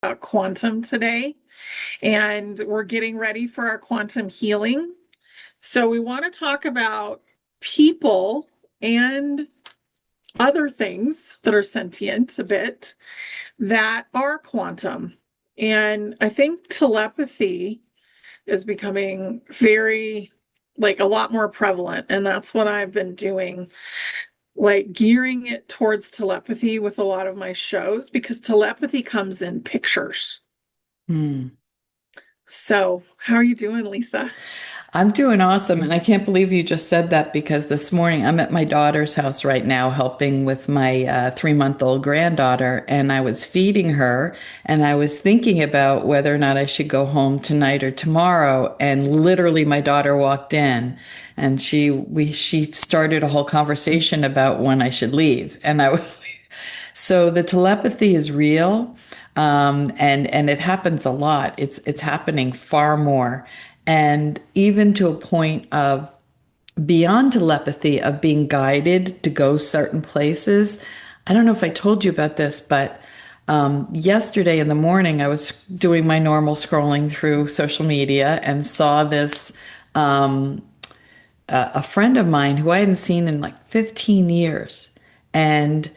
quantum today, and we're getting ready for our quantum healing. So, we want to talk about people and other things that are sentient a bit that are quantum. And I think telepathy is becoming very, like, a lot more prevalent. And that's what I've been doing, like gearing it towards telepathy with a lot of my shows because telepathy comes in pictures. Hmm. So, how are you doing, Lisa? I'm doing awesome. And I can't believe you just said that because this morning I'm at my daughter's house right now helping with my 3-month-old granddaughter. And I was feeding her and I was thinking about whether or not I should go home tonight or tomorrow. And literally my daughter walked in and she started a whole conversation about when I should leave. And I was like, so the telepathy is real. And it happens a lot. It's happening far more. And even to a point of beyond telepathy, of being guided to go certain places. I don't know if I told you about this, but yesterday in the morning, I was doing my normal scrolling through social media and saw this a friend of mine who I hadn't seen in like 15 years. And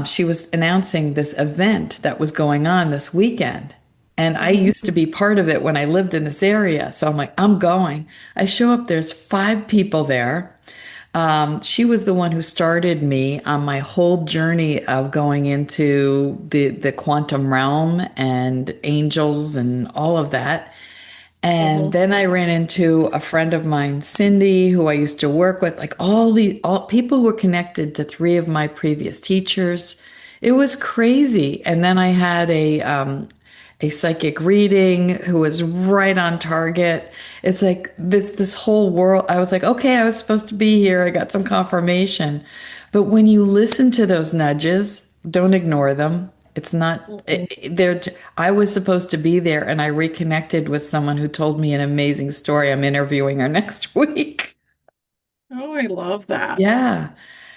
she was announcing this event that was going on this weekend. And I used to be part of it when I lived in this area. So I'm like, I'm going. I show up, there's 5 people there. She was the one who started me on my whole journey of going into the quantum realm and angels and all of that. And Mhm. then I ran into a friend of mine, Cindy, who I used to work with, like all people were connected to 3 of my previous teachers. It was crazy. And then I had a psychic reading who was right on target. It's like this whole world. I was like, okay, I was supposed to be here. I got some confirmation. But when you listen to those nudges, don't ignore them. It's not, Mhm. they're, I was supposed to be there and I reconnected with someone who told me an amazing story. I'm interviewing her next week. Oh, I love that. Yeah.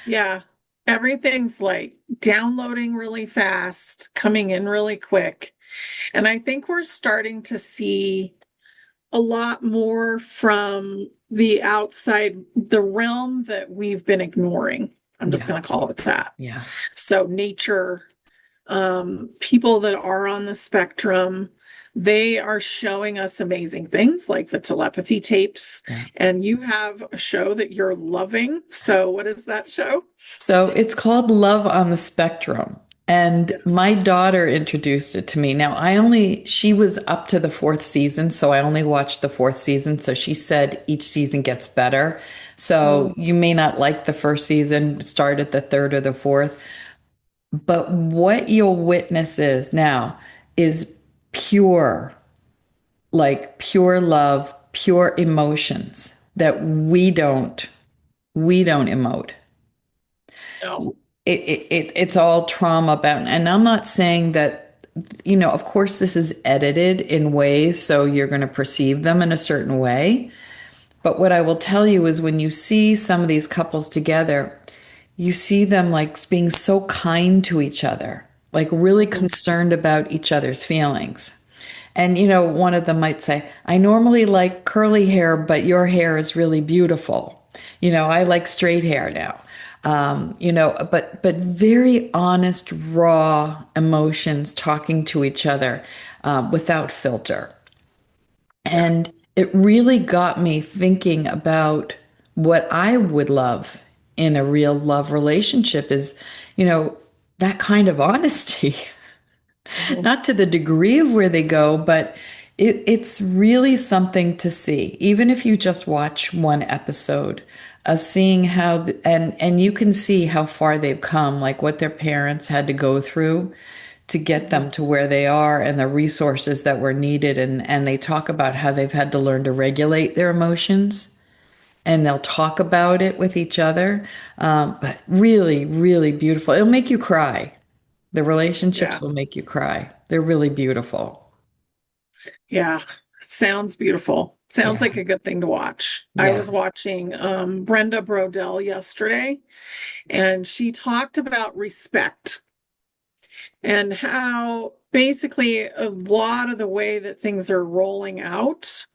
Yeah. Everything's like downloading really fast, coming in really quick. And I think we're starting to see a lot more from the outside, the realm that we've been ignoring. I'm just Yeah. going to call it that. Yeah. So, nature, people that are on the spectrum, they are showing us amazing things like the telepathy tapes. Yeah. And you have a show that you're loving. So, what is that show? So it's called Love on the Spectrum. And Yeah. my daughter introduced it to me. Now, she was up to the 4th season, so I only watched the 4th season. So she said each season gets better. So Mm. you may not like the first season, start at the third or the fourth. But what you'll witness is pure, like pure love, pure emotions that we don't emote. No. It's all trauma bound. And I'm not saying that, of course, this is edited in ways so you're going to perceive them in a certain way. But what I will tell you is when you see some of these couples together, you see them like being so kind to each other, like really Mm. concerned about each other's feelings. And, one of them might say, I normally like curly hair, but your hair is really beautiful. I like straight hair now. But very honest, raw emotions talking to each other without filter. Yeah. And it really got me thinking about what I would love in a real love relationship is, you know, that kind of honesty. Mhm. Not to the degree of where they go, but it's really something to see. Even if you just watch one episode of seeing how, and you can see how far they've come, like what their parents had to go through to get Mhm. them to where they are and the resources that were needed. And they talk about how they've had to learn to regulate their emotions and they'll talk about it with each other. But really, really beautiful. It'll make you cry. The relationships Yeah. will make you cry. They're really beautiful. Yeah. Sounds beautiful. Sounds like Yeah. a good thing to watch. I Yeah. was watching Brenda Brodell yesterday, and she talked about respect and how basically a lot of the way that things are rolling out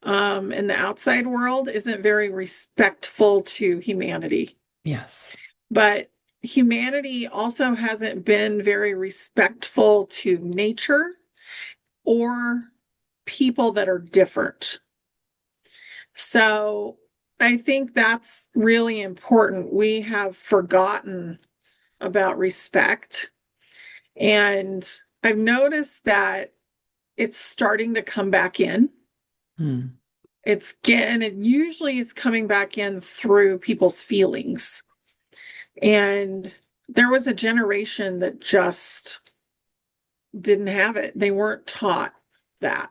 in the outside world isn't very respectful to humanity. Yes. But humanity also hasn't been very respectful to nature or people that are different. So I think that's really important. We have forgotten about respect. And I've noticed that it's starting to come back in. Hmm. And it usually is coming back in through people's feelings. And there was a generation that just didn't have it. They weren't taught that.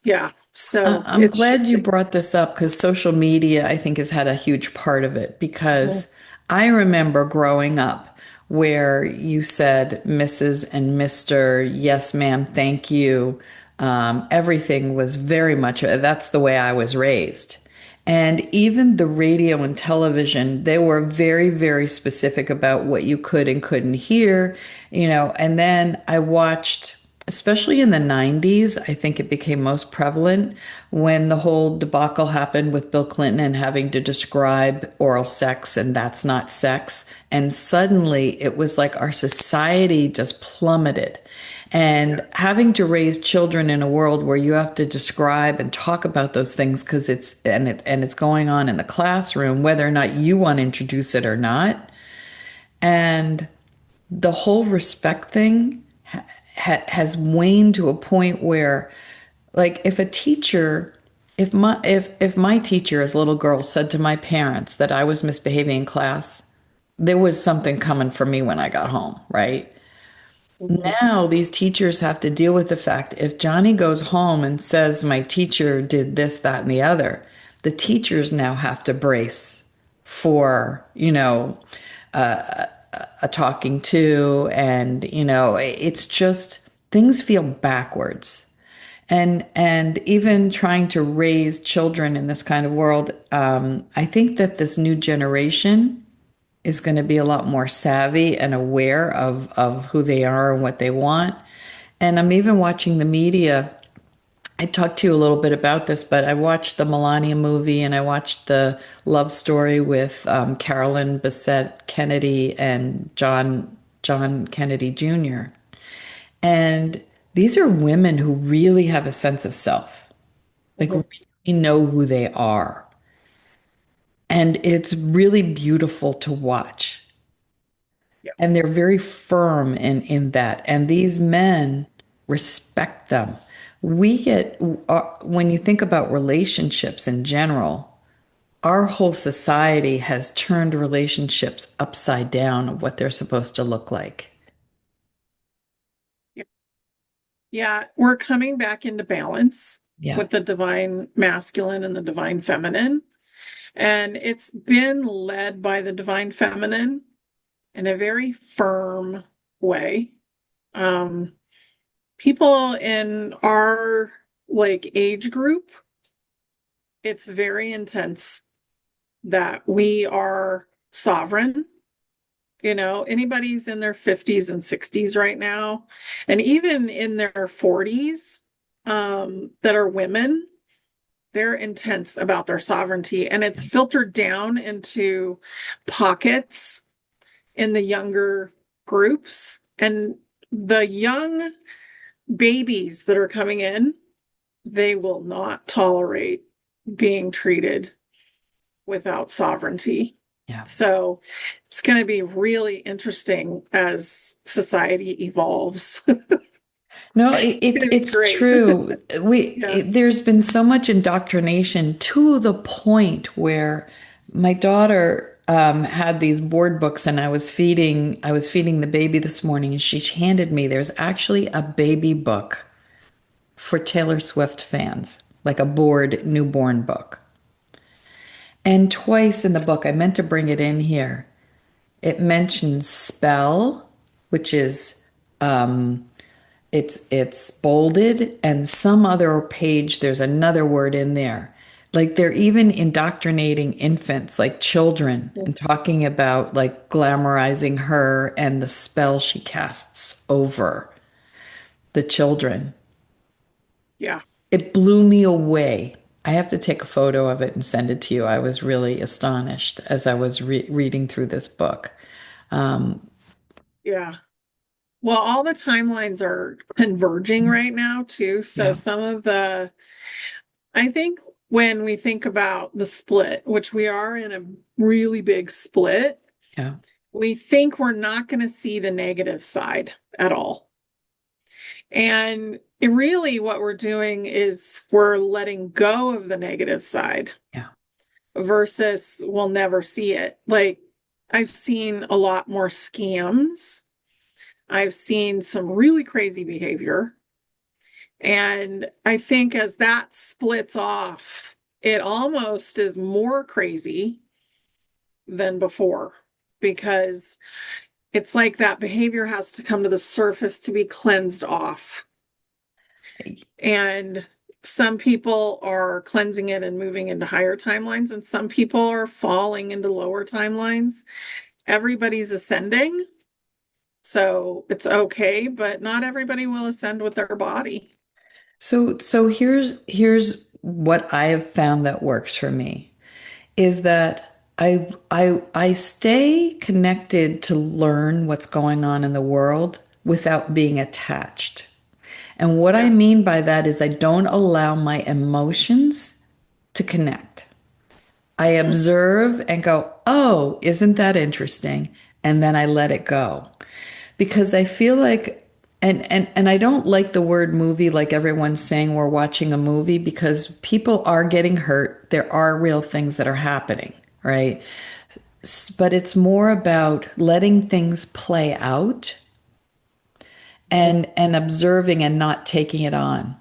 Yeah. So I'm it's glad you shifting. brought this up because social media, I think, has had a huge part of it. Mhm. Because I remember growing up where you said Mrs. and Mr., yes, ma'am, thank you. Everything was very much, that's the way I was raised. And even the radio and television, they were very, very specific about what you could and couldn't hear, And then I watched, especially in the 90s, I think it became most prevalent when the whole debacle happened with Bill Clinton and having to describe oral sex and that's not sex. And suddenly it was like our society just plummeted. And Yeah. having to raise children in a world where you have to describe and talk about those things because it's going on in the classroom, whether or not you want to introduce it or not. And the whole respect thing has waned to a point where, like, if my teacher as a little girl said to my parents that I was misbehaving in class, there was something coming for me when I got home, right? Mhm. Now these teachers have to deal with the fact if Johnny goes home and says my teacher did this, that, and the other, the teachers now have to brace for, a talking to, and it's just things feel backwards. And even trying to raise children in this kind of world, I think that this new generation is going to be a lot more savvy and aware of who they are and what they want. And I'm even watching the media. I talked to you a little bit about this, but I watched the Melania movie and I watched the love story with Carolyn Bessette Kennedy and John Kennedy Jr. And these are women who really have a sense of self, like Mhm. really know who they are. And it's really beautiful to watch. Yeah. And they're very firm in that. And these men respect them. When you think about relationships in general, our whole society has turned relationships upside down of what they're supposed to look like. Yeah. Yeah. We're coming back into balance Yeah. with the divine masculine and the divine feminine. And it's been led by the divine feminine in a very firm way. Um, People in our like age group, it's very intense that we are sovereign. Anybody's in their 50s and 60s right now, and even in their 40s, that are women, they're intense about their sovereignty, and it's filtered down into pockets in the younger groups. And the young babies that are coming in, they will not tolerate being treated without sovereignty. Yeah. So it's going to be really interesting as society evolves. No, It's going to be it's great. true. Yeah. There's been so much indoctrination to the point where my daughter had these board books, and I was feeding the baby this morning, and she handed me. There's actually a baby book for Taylor Swift fans, like a board newborn book. And twice in the book, I meant to bring it in here. It mentions spell, which is it's bolded, and some other page there's another word in there. Like they're even indoctrinating infants, like children, Mm. and talking about like glamorizing her and the spell she casts over the children. Yeah. It blew me away. I have to take a photo of it and send it to you. I was really astonished as I was reading through this book. Um, Yeah. Well, all the timelines are converging right now too. So yeah, some of the, I think when we think about the split, which we are in a really big split, yeah. we think we're not going to see the negative side at all. And really what we're doing is we're letting go of the negative side Yeah. versus we'll never see it. Like I've seen a lot more scams. I've seen some really crazy behavior. And I think as that splits off, it almost is more crazy than before because it's like that behavior has to come to the surface to be cleansed off. And some people are cleansing it and moving into higher timelines, and some people are falling into lower timelines. Everybody's ascending, so it's okay, but not everybody will ascend with their body. So here's what I have found that works for me is that I stay connected to learn what's going on in the world without being attached. And what I Yeah. mean by that is I don't allow my emotions to connect. I Hmm. observe and go, "Oh, isn't that interesting?" And then I let it go. Because I feel like and I don't like the word movie like everyone's saying we're watching a movie because people are getting hurt. There are real things that are happening, right? But it's more about letting things play out and observing and not taking it on.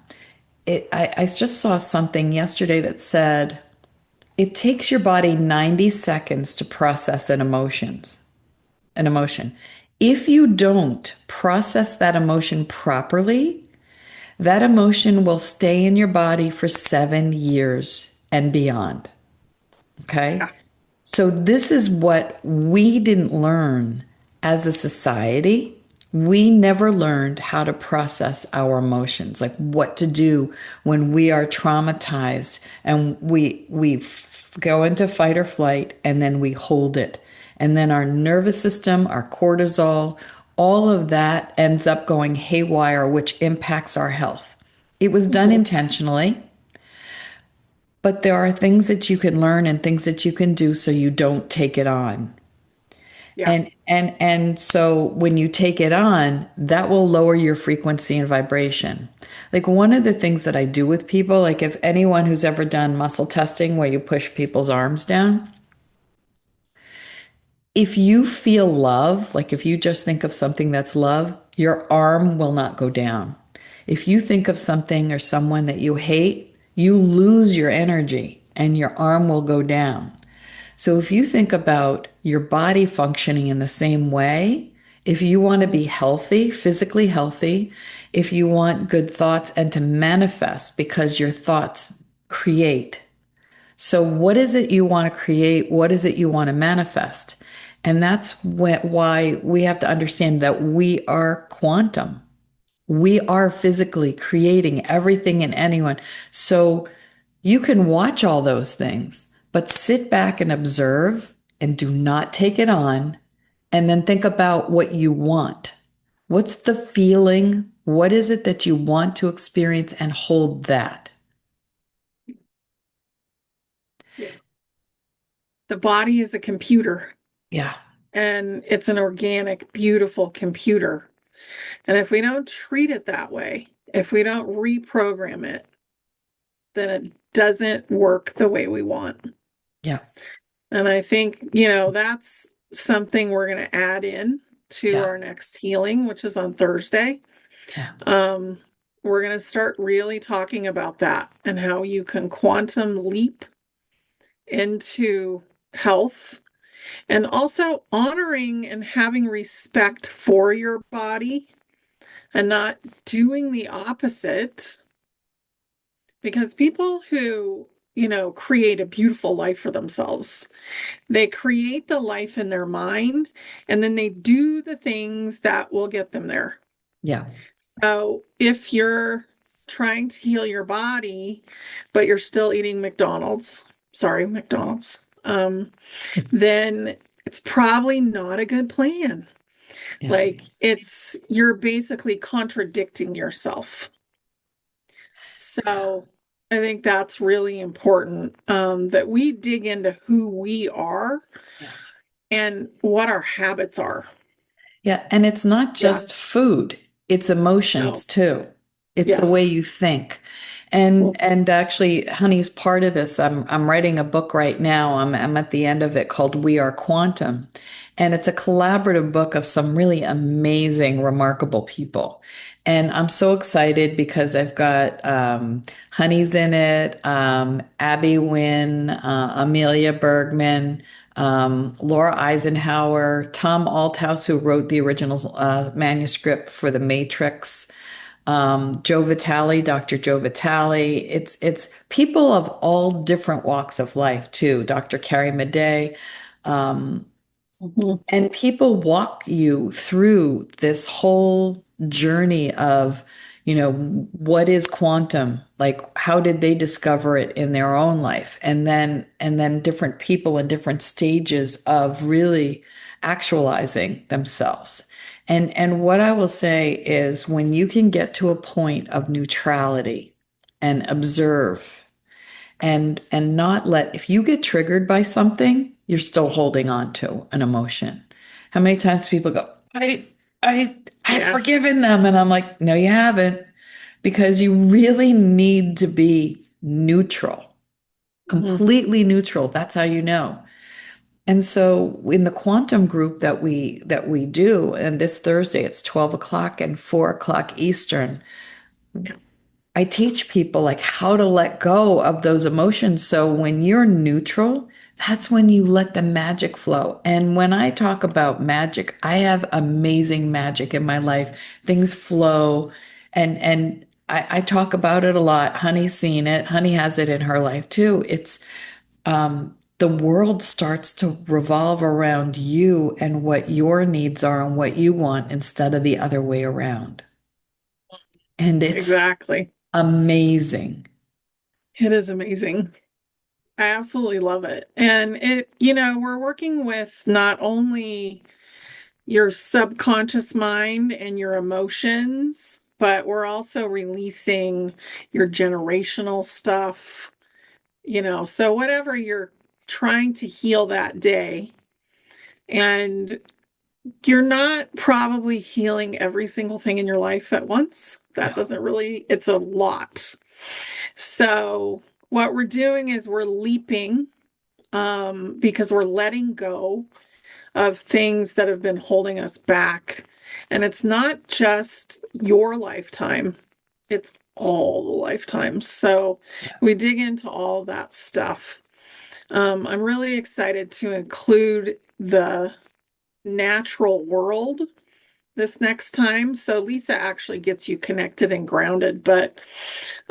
I just saw something yesterday that said it takes your body 90 seconds to process an emotion. If you don't process that emotion properly, that emotion will stay in your body for 7 years and beyond. Okay. Yeah. So, this is what we didn't learn as a society. We never learned how to process our emotions, like what to do when we are traumatized and we go into fight or flight and then we hold it. And then our nervous system, our cortisol, all of that ends up going haywire, which impacts our health. It was done Mhm. intentionally. But there are things that you can learn and things that you can do so you don't take it on. Yeah. And so when you take it on, that will lower your frequency and vibration. Like one of the things that I do with people, like if anyone who's ever done muscle testing where you push people's arms down, if you feel love, like if you just think of something that's love, your arm will not go down. If you think of something or someone that you hate, you lose your energy and your arm will go down. So if you think about your body functioning in the same way, if you want to be healthy, physically healthy, if you want good thoughts and to manifest because your thoughts create. So what is it you want to create? What is it you want to manifest? And that's why we have to understand that we are quantum. We are physically creating everything and anyone. So you can watch all those things, but sit back and observe and do not take it on. And then think about what you want. What's the feeling? What is it that you want to experience and hold that? Yeah. The body is a computer Yeah. and it's an organic, beautiful computer. And if we don't treat it that way, if we don't reprogram it, then it doesn't work the way we want. Yeah. And I think, that's something we're going to add in to Yeah. our next healing, which is on Thursday. Yeah. Um, we're going to start really talking about that and how you can quantum leap into health and also honoring and having respect for your body and not doing the opposite. Because people who create a beautiful life for themselves. They create the life in their mind, and then they do the things that will get them there. Yeah. So if you're trying to heal your body, but you're still eating McDonald's, then it's probably not a good plan. Yeah. Like you're basically contradicting yourself. So I think that's really important, that we dig into who we are Yeah. and what our habits are. Yeah, and it's not Yeah. just food, it's No. emotions too. It's the way Yes. you think. And Mhm. and actually, honey's part of this. I'm writing a book right now. I'm at the end of it called We Are Quantum. And it's a collaborative book of some really amazing, remarkable people. And I'm so excited because I've got Honey's in it, Abby Wynn, Amelia Bergman, Laura Eisenhower, Tom Althouse, who wrote the original manuscript for The Matrix, Joe Vitale, Dr. Joe Vitale. It's people of all different walks of life too. Dr. Carrie Madej. Mhm. And people walk you through this whole journey of, what is quantum? Like, how did they discover it in their own life? And then different people in different stages of really actualizing themselves. And what I will say is when you can get to a point of neutrality and observe and not let, if you get triggered by something, you're still holding on to an emotion. How many times people go, I've Yeah. forgiven them, and I'm like, no, you haven't, because you really need to be neutral, Mhm. completely neutral. That's how you know. And so in the quantum group that we do, and this Thursday it's 12 o'clock and 4 o'clock Eastern, Yeah. I teach people like how to let go of those emotions. So when you're neutral, that's when you let the magic flow. And when I talk about magic, I have amazing magic in my life. Things flow and I talk about it a lot. Honey's seen it. Honey has it in her life too. It's the world starts to revolve around you and what your needs are and what you want instead of the other way around. And it's Exactly. amazing. It is amazing. I absolutely love it. And we're working with not only your subconscious mind and your emotions, but we're also releasing your generational stuff, so whatever you're trying to heal that day, and you're not probably healing every single thing in your life at once. That No. doesn't really, it's a lot. So what we're doing is we're leaping, because we're letting go of things that have been holding us back. And it's not just your lifetime, it's all the lifetimes. So Yeah. we dig into all that stuff. I'm really excited to include the natural world this next time. So Lisa actually gets you connected and grounded, but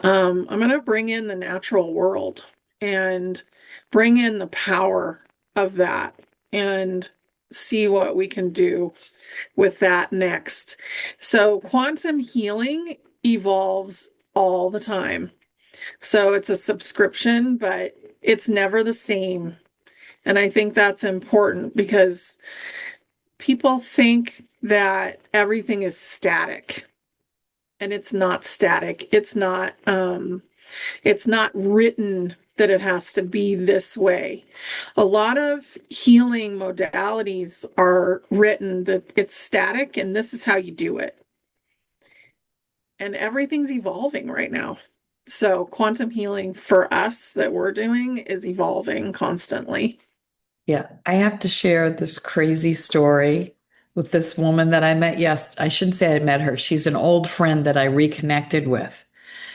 I'm going to bring in the natural world and bring in the power of that and see what we can do with that next. So quantum healing evolves all the time. So it's a subscription, but it's never the same. And I think that's important because people think that everything is static, and it's not static. It's not written that it has to be this way. A lot of healing modalities are written that it's static and this is how you do it. And everything's evolving right now. So quantum healing for us that we're doing is evolving constantly. Yeah, I have to share this crazy story with this woman that I met. Yes, I shouldn't say I met her. She's an old friend that I reconnected with.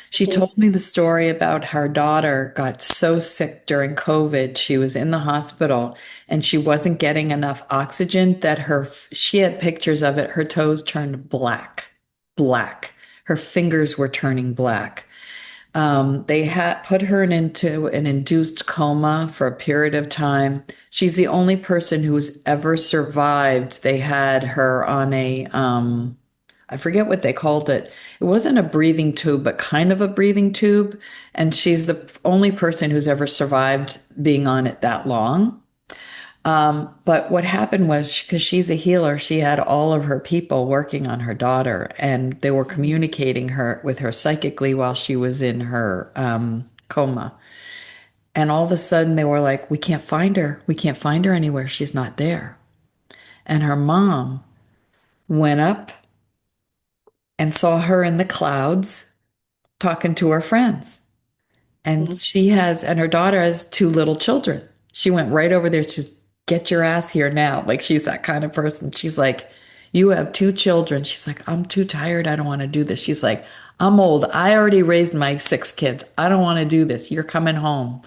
She Mhm. told me the story about her daughter got so sick during COVID. She was in the hospital and she wasn't getting enough oxygen that she had pictures of it. Her toes turned black, black. Her fingers were turning black. They had put her into an induced coma for a period of time. She's the only person who's ever survived. They had her on I forget what they called it. It wasn't a breathing tube, but kind of a breathing tube. And she's the only person who's ever survived being on it that long. But what happened was because she's a healer, she had all of her people working on her daughter, and they were communicating her with her psychically while she was in her coma. And all of a sudden, they were like, "We can't find her. We can't find her anywhere. She's not there." And her mom went up and saw her in the clouds talking to her friends. And Mhm. and her daughter has two little children. She went right over there to get your ass here now. Like she's that kind of person. She's like, you have two children. She's like, I'm too tired. I don't want to do this. She's like, I'm old. I already raised my six kids. I don't want to do this. You're coming home.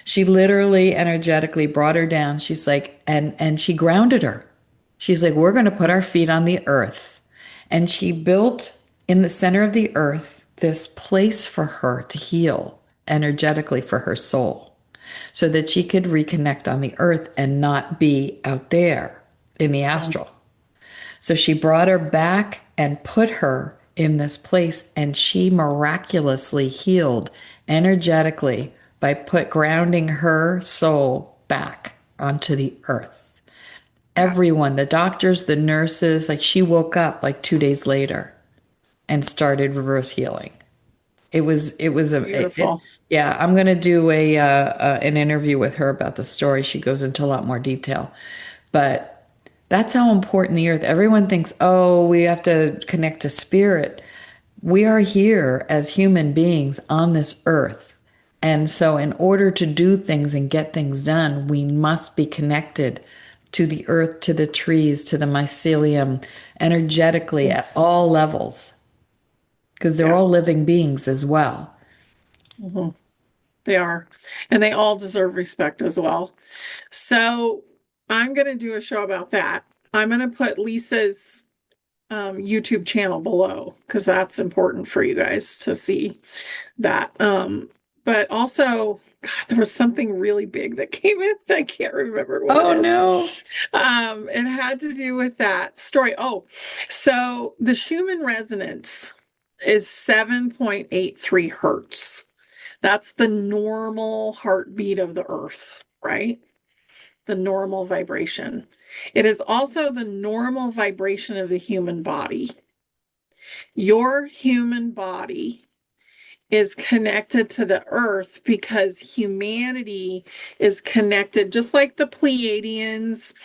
She literally energetically brought her down. She's like, and she grounded her. She's like, we're going to put our feet on the earth. And she built in the center of the earth this place for her to heal energetically for her soul so that she could reconnect on the earth and not be out there in the astral. So she brought her back and put her in this place, and she miraculously healed energetically by put grounding her soul back onto the earth. Yeah. Everyone, the doctors, the nurses, like she woke up like 2 days later and started reverse healing. Beautiful. Yeah, I'm going to do an interview with her about the story. She goes into a lot more detail. But that's how important the earth. Everyone thinks, "Oh, we have to connect to spirit." We are here as human beings on this earth. And so in order to do things and get things done, we must be connected to the earth, to the trees, to the mycelium, energetically at all levels, because they're Yeah. all living beings as well. Mhm. They are. And they all deserve respect as well. So I'm going to do a show about that. I'm going to put Lisa's YouTube channel below because that's important for you guys to see that. But also, God, there was something really big that came in. I can't remember what it Oh is. no. It had to do with that story. Oh, so the Schumann resonance is 7.83 hertz. That's the normal heartbeat of the earth, right? The normal vibration. It is also the normal vibration of the human body. Your human body is connected to the earth because humanity is connected, just like the Pleiadians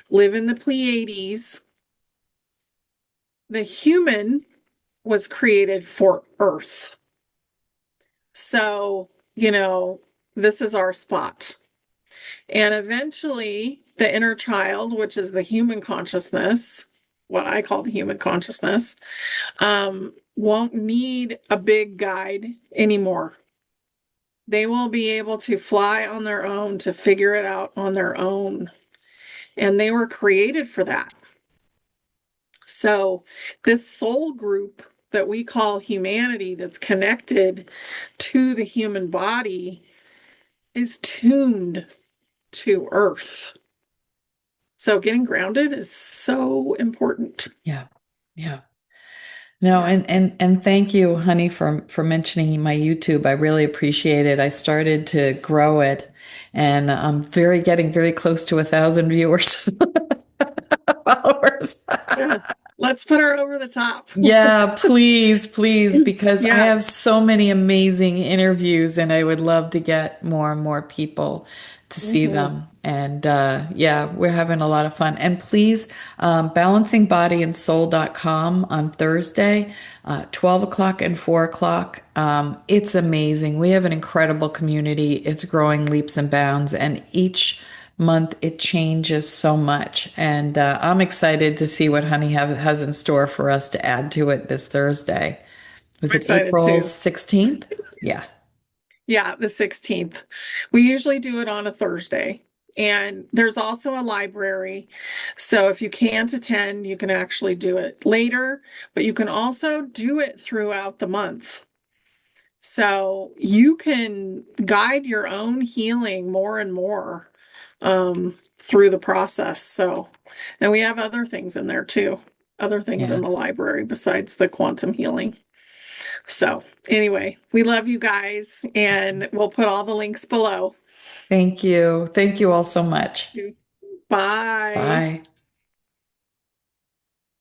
live in the Pleiades. The human was created for earth. So, this is our spot. And eventually, the inner child, which is the human consciousness, what I call the human consciousness, won't need a big guide anymore. They will be able to fly on their own, to figure it out on their own. And they were created for that. So, this soul group that we call humanity, that's connected to the human body, is tuned to earth. So getting grounded is so important. Yeah. Yeah. No, Yeah. and thank you, honey, for mentioning my YouTube. I really appreciate it. I started to grow it, and I'm very getting very close to 1,000 viewers, followers. Yeah. Let's put her over the top. Yeah, please, please, because I Yeah. have so many amazing interviews, and I would love to get more and more people to see Hmm. them. And yeah, we're having a lot of fun. And please, balancingbodyandsoul.com on Thursday, 12 o'clock and 4 o'clock. It's amazing. We have an incredible community. It's growing leaps and bounds, and each month it changes so much. And I'm excited to see what Honey has in store for us to add to it this Thursday. Was I'm it excited April too. 16th? Yeah. Yeah, the 16th. We usually do it on a Thursday. And there's also a library. So if you can't attend, you can actually do it later, but you can also do it throughout the month. So you can guide your own healing more and more through the process. So, and we have other things in there too, other things in Yeah. the library besides the quantum healing. So, anyway, we love you guys, and we'll put all the links below. Thank you. Thank you all so much. Bye. Bye.